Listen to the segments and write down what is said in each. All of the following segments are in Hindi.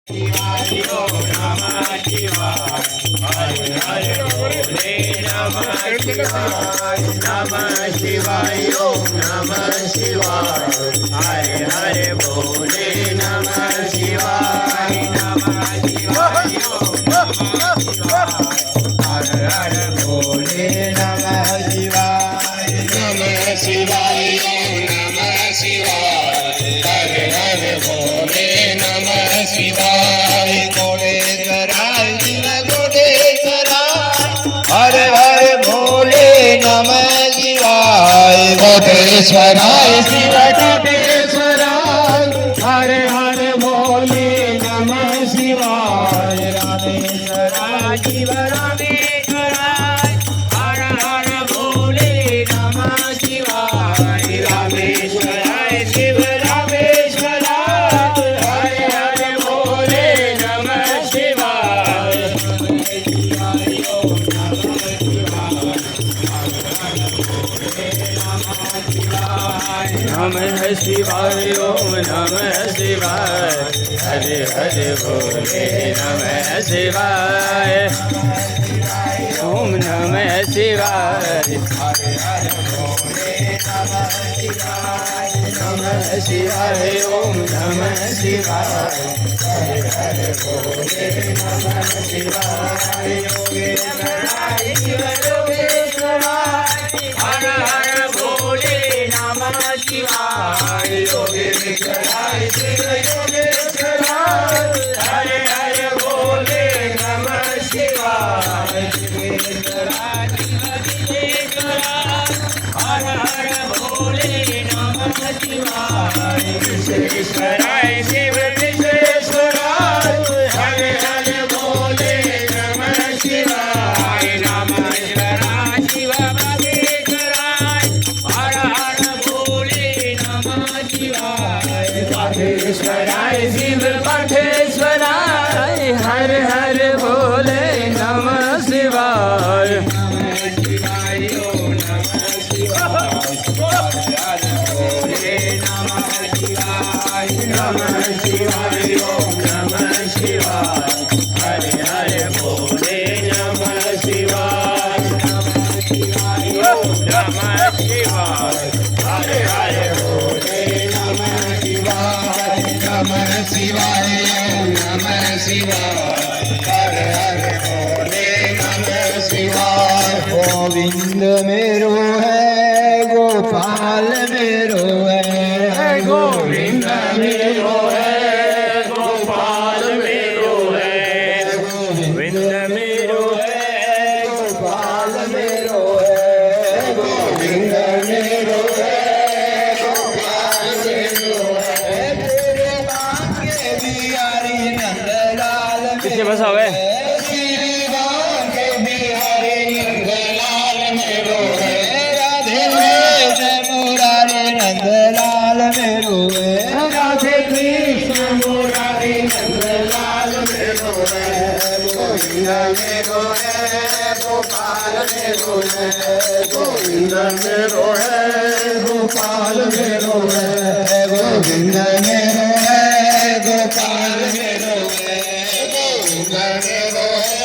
शिवाय ओम नमः शिवाय हरे हरे भोले नमः शिवाय ओम नमः शिवाय हरे हरे भोले नमः शिवाय ओम नमः शिवाय हरे हरे भोले नमः शिवाय नमः शिवाय ओम नमः शिवाय हरे हरे भोले नमः शिवाय गोडेश्वराय शिव गोडेश्वराय हरे हरे भोले नमः शिवाय गोडेश्वराय शिव गोडेश्वराय हरे हरे भोले नमः शिवाय रामेश्वराय शिव रामेश्वराय हरे हरे भोले नमः शिवाय रामेश्वराय शिव नमः शिवाय ओम नमः शिवाय हरे हरे भोले नमः शिवाय ओम नमः शिवाय हरे हरे भोले नमः शिवाय नमः शिवाय ओम नमः शिवाय हरे हरे भोले नमः शिवाय योगेश्वराय शिव योगेश्वराय हरे हरे भोले नमः शिवाय योगेश्वराय शिव योगेश्वराय हरे हरे भोले नमः शिवाय योगेश्वराय शिव योगेश्वराय हरे हरे भोले नमः शिवाय विश्वेश्वराय शिव विश्वेश्वराय हरे हरे भोले नमः शिवाय नमस्वराय शिव योगेश्वराय हरे हरे भोले नमः शिवाय पाठेश्वराय शिव पाठेश्वराय हरे हरे भोले नमः शिवाय नमः शिवाय ओम नमः शिवाय हरे भोले नमः शिवाय नमः शिवाय ओम नमः शिवाय हरे हरे भोले नमः शिवाय नमः शिवाय ओम नमः शिवाय हरे हरे भोले नमः शिवाय नमः शिवाय ओम नमः शिवाय हरे हरे भोले नमः शिवाय गोविंद मेरो है गोपाल मेरो है गोविंद मेरो है गोपाल मेरो है गोविंद मेरो है गोपाल मेरो है गोविंद मेरो है गोपाल मेरो है तेरे बांके बिहारी नंदलाल पीछे बस हो गए श्री बांके बिहारी नंदलाल मेरो है राधे कृष्ण मुरारी नंदलाल मेरो है राधे कृष्ण मुरारी नंदलाल मेरो है गोविंद मेरो है गोपाल मेरो है गोविंद मेरो है गोपाल मेरो है गोविंद मेरो है गोपाल मेरो है गोविंद मेरो है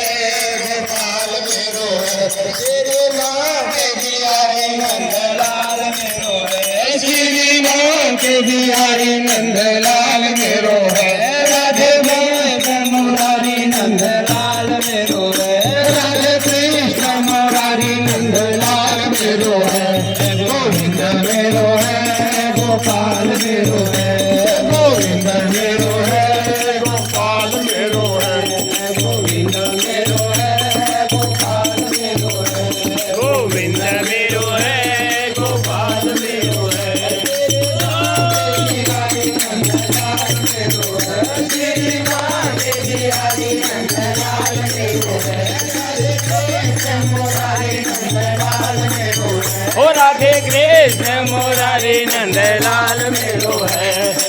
गोपाल मेरो है तेरे नाम के बिहारी नंदलाल मेरो है श्री नाम के बिहारी नंदलाल मेरो है राधे कृष्ण मुरारी नंदलाल मेरो है राधे कृष्ण मुरारी नंदलाल मेरो है गोविंद मेरो है गोपाल मेरो है गोविंद मेरो है गोपाल मेरो है गोविंद मेरो है गोपाल मेरो है गोविंद मेरो है गोपाल मेरो है ओ राधे कृष्ण मुरारी नंदलाल मेरो है